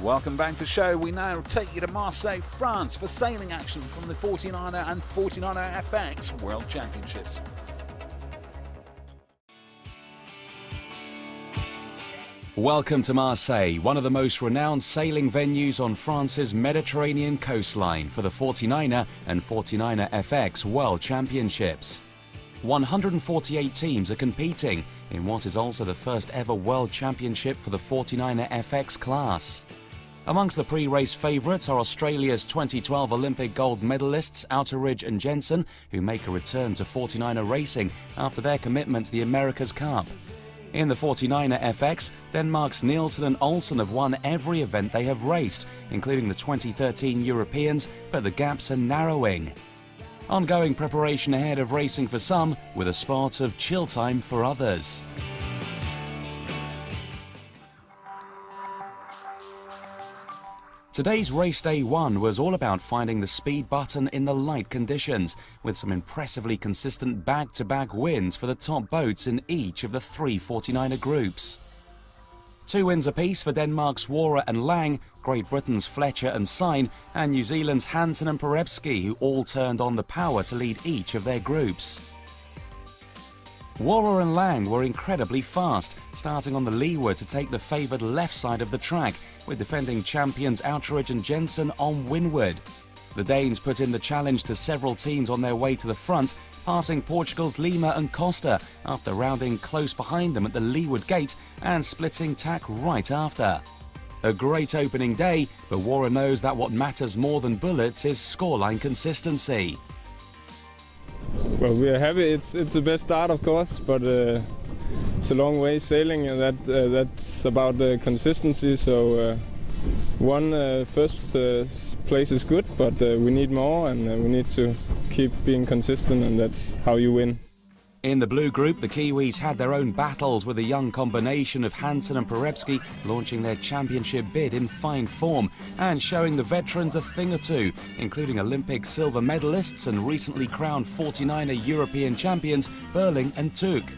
Welcome back to the show. We now take you to Marseille, France for sailing action from the 49er and 49er FX World Championships. Welcome to Marseille, one of the most renowned sailing venues on France's Mediterranean coastline for the 49er and 49er FX World Championships. 148 teams are competing in what is also the first ever World Championship for the 49er FX class. Amongst the pre-race favourites are Australia's 2012 Olympic gold medalists Outeridge and Jensen, who make a return to 49er racing after their commitment to the America's Cup. In the 49er FX, Denmark's Nielsen and Olsen have won every event they have raced, including the 2013 Europeans, but the gaps are narrowing. Ongoing preparation ahead of racing for some, with a spot of chill time for others. Today's race day 1 was all about finding the speed button in the light conditions, with some impressively consistent back-to-back wins for the top boats in each of the 3 49er groups. 2 wins apiece for Denmark's Wara and Lang, Great Britain's Fletcher and Sign, and New Zealand's Hansen and Perebski, who all turned on the power to lead each of their groups. Wara and Lang were incredibly fast, starting on the leeward to take the favoured left side of the track, with defending champions Outeridge and Jensen on windward. The Danes put in the challenge to several teams on their way to the front, passing Portugal's Lima and Costa after rounding close behind them at the leeward gate and splitting tack right after. A great opening day, but Wara knows that what matters more than bullets is scoreline consistency. Well, we are happy. It's the best start, of course, but it's a long way sailing, and that's about consistency. So first place is good, but we need more, and we need to keep being consistent, and that's how you win. In the blue group, the Kiwis had their own battles, with a young combination of Hansen and Perebski launching their championship bid in fine form and showing the veterans a thing or two, including Olympic silver medalists and recently crowned 49er European champions Burling and Tuuk.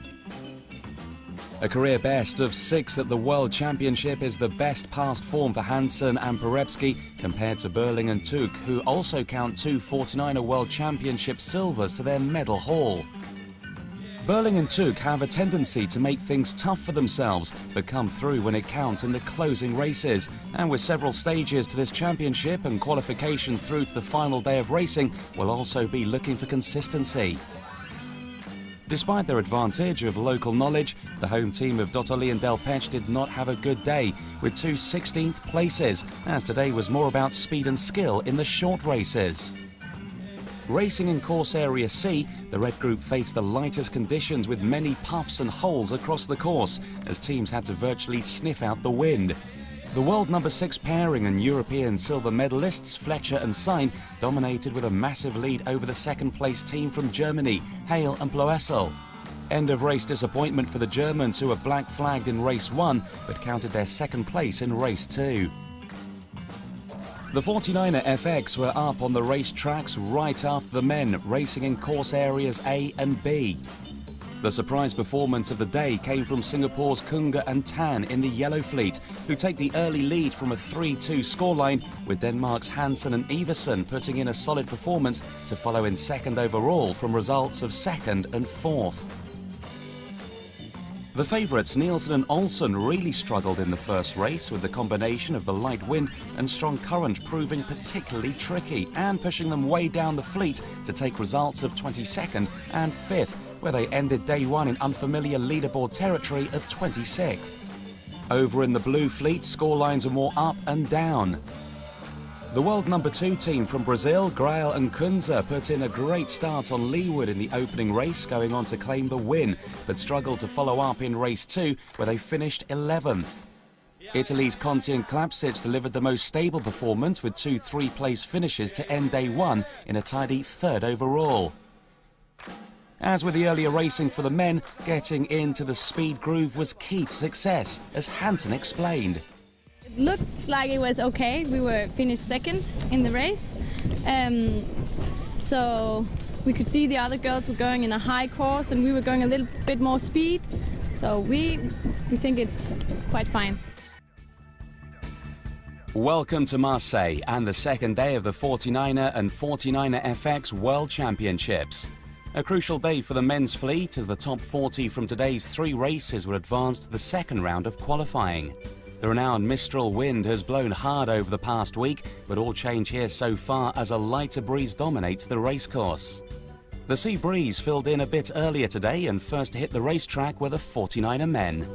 A career best of 6 at the World Championship is the best past form for Hansen and Perebski compared to Burling and Tuuk, who also count 2 49er World Championship silvers to their medal haul. Burling and Tuuk have a tendency to make things tough for themselves, but come through when it counts in the closing races. And with several stages to this championship and qualification through to the final day of racing, will also be looking for consistency. Despite their advantage of local knowledge, the home team of Dottoli and Delpech did not have a good day, with 2 16th places, as today was more about speed and skill in the short races. Racing in course area C, the red group faced the lightest conditions with many puffs and holes across the course, as teams had to virtually sniff out the wind. The world number 6 pairing and European silver medalists Fletcher and Sign dominated with a massive lead over the second place team from Germany, Hale and Pwllheli. End of race disappointment for the Germans, who were black flagged in race 1 but counted their second place in race 2. The 49er FX were up on the race tracks right after the men, racing in course areas A and B. The surprise performance of the day came from Singapore's Kunga and Tan in the yellow fleet, who take the early lead from a 3-2 scoreline, with Denmark's Hansen and Iversen putting in a solid performance to follow in second overall from results of 2nd and 4th. The favourites Nielsen and Olsen really struggled in the first race, with the combination of the light wind and strong current proving particularly tricky and pushing them way down the fleet to take results of 22nd and 5th, where they ended day 1 in unfamiliar leaderboard territory of 26th. Over in the blue fleet, scorelines are more up and down. The world number 2 team from Brazil, Grael and Kunze, put in a great start on leeward in the opening race, going on to claim the win, but struggled to follow up in race 2, where they finished 11th. Italy's Conti and Klapsich delivered the most stable performance, with 2 3-place finishes to end day 1 in a tidy 3rd overall. As with the earlier racing for the men, getting into the speed groove was key to success, as Hansen explained. It looked like it was okay. We were finished 2nd in the race. So we could see the other girls were going in a high course and we were going a little bit more speed. So we think it's quite fine. Welcome to Marseille and the second day of the 49er and 49er FX World Championships. A crucial day for the men's fleet as the top 40 from today's 3 races will advance to the second round of qualifying. The renowned Mistral wind has blown hard over the past week, but all change here so far as a lighter breeze dominates the racecourse. The sea breeze filled in a bit earlier today, and first to hit the racetrack were the 49er men.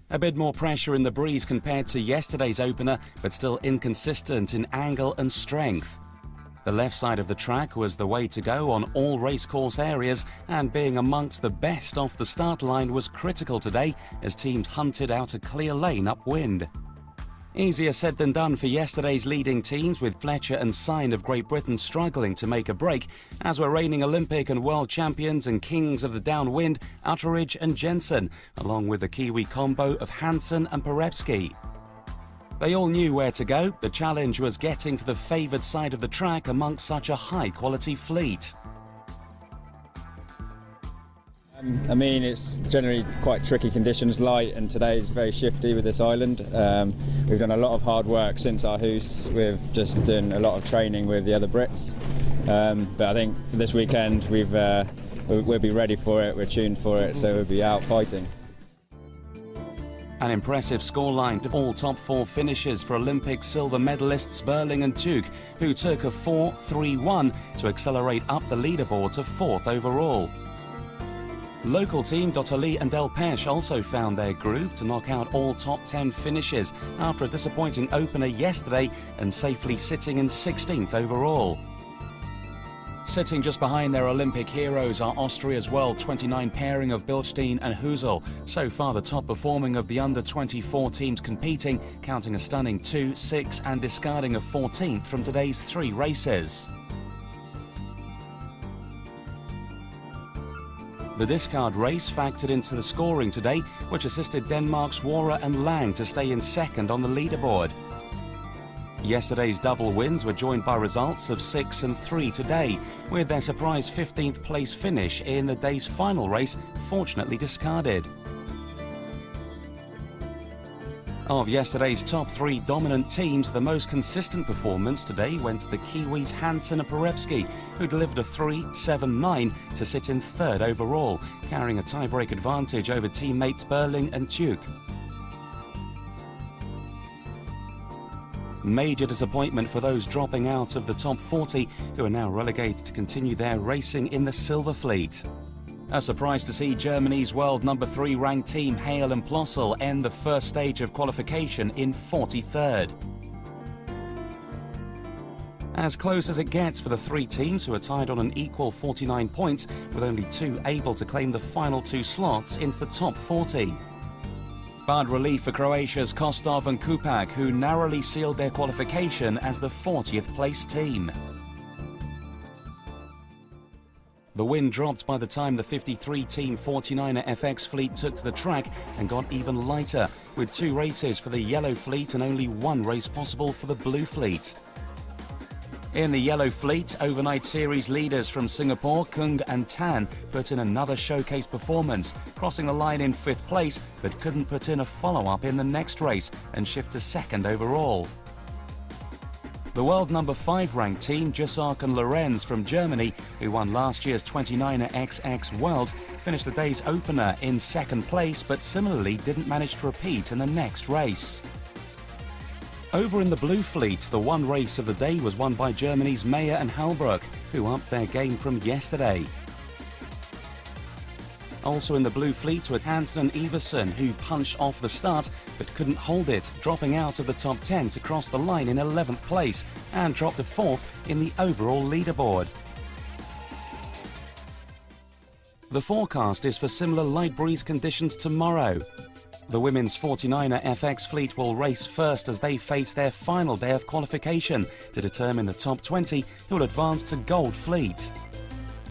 A bit more pressure in the breeze compared to yesterday's opener, but still inconsistent in angle and strength. The left side of the track was the way to go on all racecourse areas, and being amongst the best off the start line was critical today as teams hunted out a clear lane upwind. Easier said than done for yesterday's leading teams, with Fletcher and Sign of Great Britain struggling to make a break, as were reigning Olympic and world champions and kings of the downwind, Utteridge and Jensen, along with the Kiwi combo of Hansen and Pwllheli. They all knew where to go. The challenge was getting to the favoured side of the track amongst such a high-quality fleet. I mean, it's generally quite tricky conditions, light, and today is very shifty with this island. We've done a lot of hard work since our hoose. We've just done a lot of training with the other Brits. But I think for this weekend we'll be ready for it, we're tuned for it, so we'll be out fighting. An impressive scoreline of all top 4 finishes for Olympic silver medalists Burling and Tuke, who took a 4-3-1 to accelerate up the leaderboard to 4th overall. Local team Pwllheli and Del Pesh also found their groove to knock out all top 10 finishes after a disappointing opener yesterday and safely sitting in 16th overall. Sitting just behind their Olympic heroes are Austria's World 29 pairing of Bilstein and Husel, so far the top performing of the under-24 teams competing, counting a stunning 2, 6 and discarding a 14th from today's 3 races. The discard race factored into the scoring today, which assisted Denmark's Wara and Lang to stay in second on the leaderboard. Yesterday's double wins were joined by results of 6 and 3 today, with their surprise 15th place finish in the day's final race fortunately discarded. Of yesterday's top 3 dominant teams, the most consistent performance today went to the Kiwis Hansen and Pwllheli, who delivered a 3-7-9 to sit in 3rd overall, carrying a tie-break advantage over teammates Burling and Tuke. Major disappointment for those dropping out of the top 40, who are now relegated to continue their racing in the silver fleet. A surprise to see Germany's world number 3 ranked team Hale and Plossel end the first stage of qualification in 43rd. As close as it gets for the 3 teams, who are tied on an equal 49 points, with only 2 able to claim the final 2 slots into the top 40. Bad relief for Croatia's Kostov and Kupak, who narrowly sealed their qualification as the 40th place team. The wind dropped by the time the 53-team 49er FX fleet took to the track and got even lighter, with 2 races for the yellow fleet and only 1 race possible for the blue fleet. In the yellow fleet, overnight series leaders from Singapore, Kung and Tan, put in another showcase performance, crossing the line in 5th place, but couldn't put in a follow-up in the next race and shift to 2nd overall. The world number 5 ranked team, Jussark and Lorenz from Germany, who won last year's 29er XX Worlds, finished the day's opener in 2nd place, but similarly didn't manage to repeat in the next race. Over in the blue fleet, the one race of the day was won by Germany's Meyer and Halbrook, who upped their game from yesterday. Also in the blue fleet were Hansen and Iversen, who punched off the start but couldn't hold it, dropping out of the top 10 to cross the line in 11th place and dropped to 4th in the overall leaderboard. The forecast is for similar light breeze conditions tomorrow. The women's 49er FX fleet will race first as they face their final day of qualification to determine the top 20 who will advance to Gold Fleet.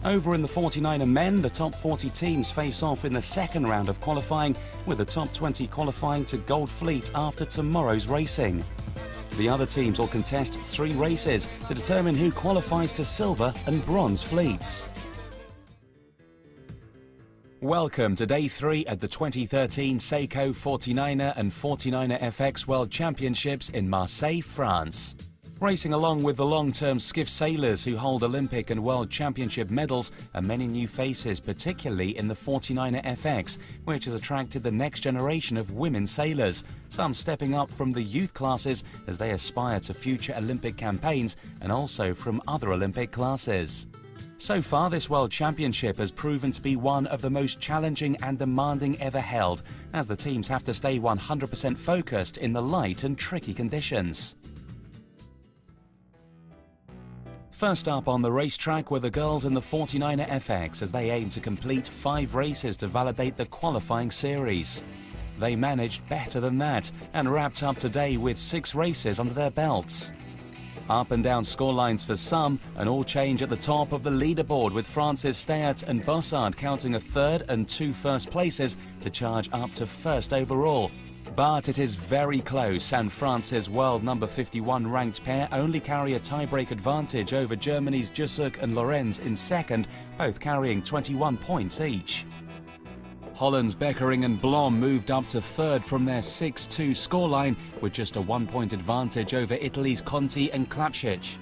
Over in the 49er men, the top 40 teams face off in the second round of qualifying, with the top 20 qualifying to Gold Fleet after tomorrow's racing. The other teams will contest 3 races to determine who qualifies to silver and bronze fleets. Welcome to Day 3 at the 2013 Seiko 49er and 49er FX World Championships in Marseille, France. Racing along with the long-term skiff sailors who hold Olympic and World Championship medals are many new faces, particularly in the 49er FX, which has attracted the next generation of women sailors, some stepping up from the youth classes as they aspire to future Olympic campaigns and also from other Olympic classes. So far, this World Championship has proven to be one of the most challenging and demanding ever held, as the teams have to stay 100% focused in the light and tricky conditions. First up on the racetrack were the girls in the 49er FX as they aim to complete 5 races to validate the qualifying series. They managed better than that and wrapped up today with 6 races under their belts. Up and down scorelines for some, and all change at the top of the leaderboard, with France's Steyert and Bossard counting a 3rd and 2 first places to charge up to 1st overall. But it is very close, and France's world number 51 ranked pair only carry a tiebreak advantage over Germany's Jusuk and Lorenz in 2nd, both carrying 21 points each. Holland's Beckering and Blom moved up to 3rd from their 6-2 scoreline with just a 1-point advantage over Italy's Conti and Klapšić.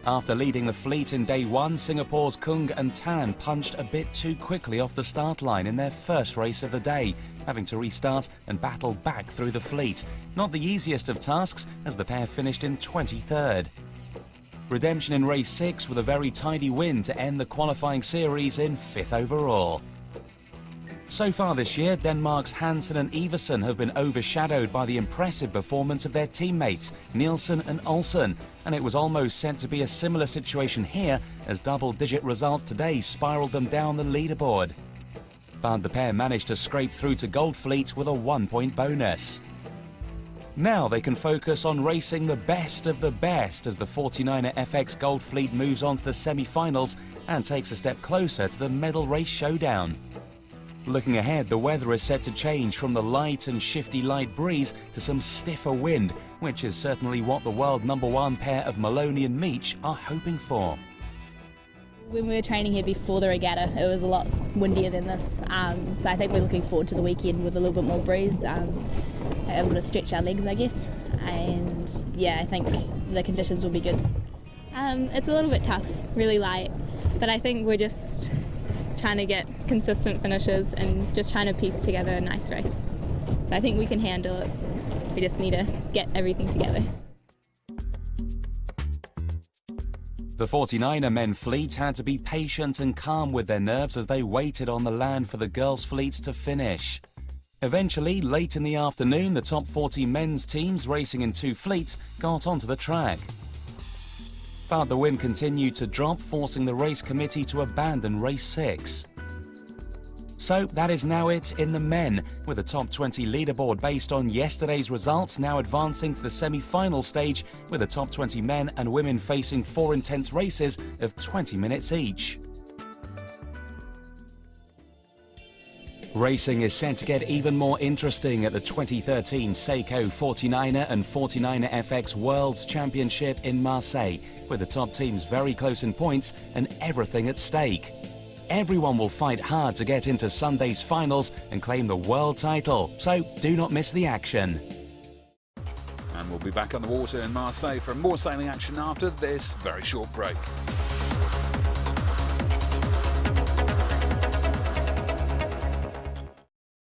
After leading the fleet in Day 1, Singapore's Kung and Tan punched a bit too quickly off the start line in their first race of the day, having to restart and battle back through the fleet. Not the easiest of tasks, as the pair finished in 23rd. Redemption in race 6 with a very tidy win to end the qualifying series in 5th overall. So far this year, Denmark's Hansen and Iversen have been overshadowed by the impressive performance of their teammates, Nielsen and Olsen, and it was almost set to be a similar situation here as double-digit results today spiraled them down the leaderboard. But the pair managed to scrape through to Goldfleet with a 1-point bonus. Now they can focus on racing the best of the best as the 49er FX Goldfleet moves on to the semi-finals and takes a step closer to the medal race showdown. Looking ahead, the weather is set to change from the light and shifty light breeze to some stiffer wind, which is certainly what the world number 1 pair of Maloney and Meach are hoping for. When we were training here before the regatta, it was a lot windier than this, so I think we're looking forward to the weekend with a little bit more breeze, able to stretch our legs, I guess, and yeah, I think the conditions will be good. It's a little bit tough, really light, but I think we're just trying to get consistent finishes and just trying to piece together a nice race. So I think we can handle it. We just need to get everything together. The 49er men fleet had to be patient and calm with their nerves as they waited on the land for the girls' fleets to finish. Eventually, late in the afternoon, the top 40 men's teams racing in 2 fleets got onto the track. But the wind continued to drop, forcing the race committee to abandon race 6. So that is now it in the men, with the top 20 leaderboard based on yesterday's results now advancing to the semi-final stage, with the top 20 men and women facing 4 intense races of 20 minutes each. Racing is set to get even more interesting at the 2013 Seiko 49er and 49er FX World's Championship in Marseille, with the top teams very close in points and everything at stake. Everyone will fight hard to get into Sunday's finals and claim the world title, so do not miss the action. And we'll be back on the water in Marseille for more sailing action after this very short break.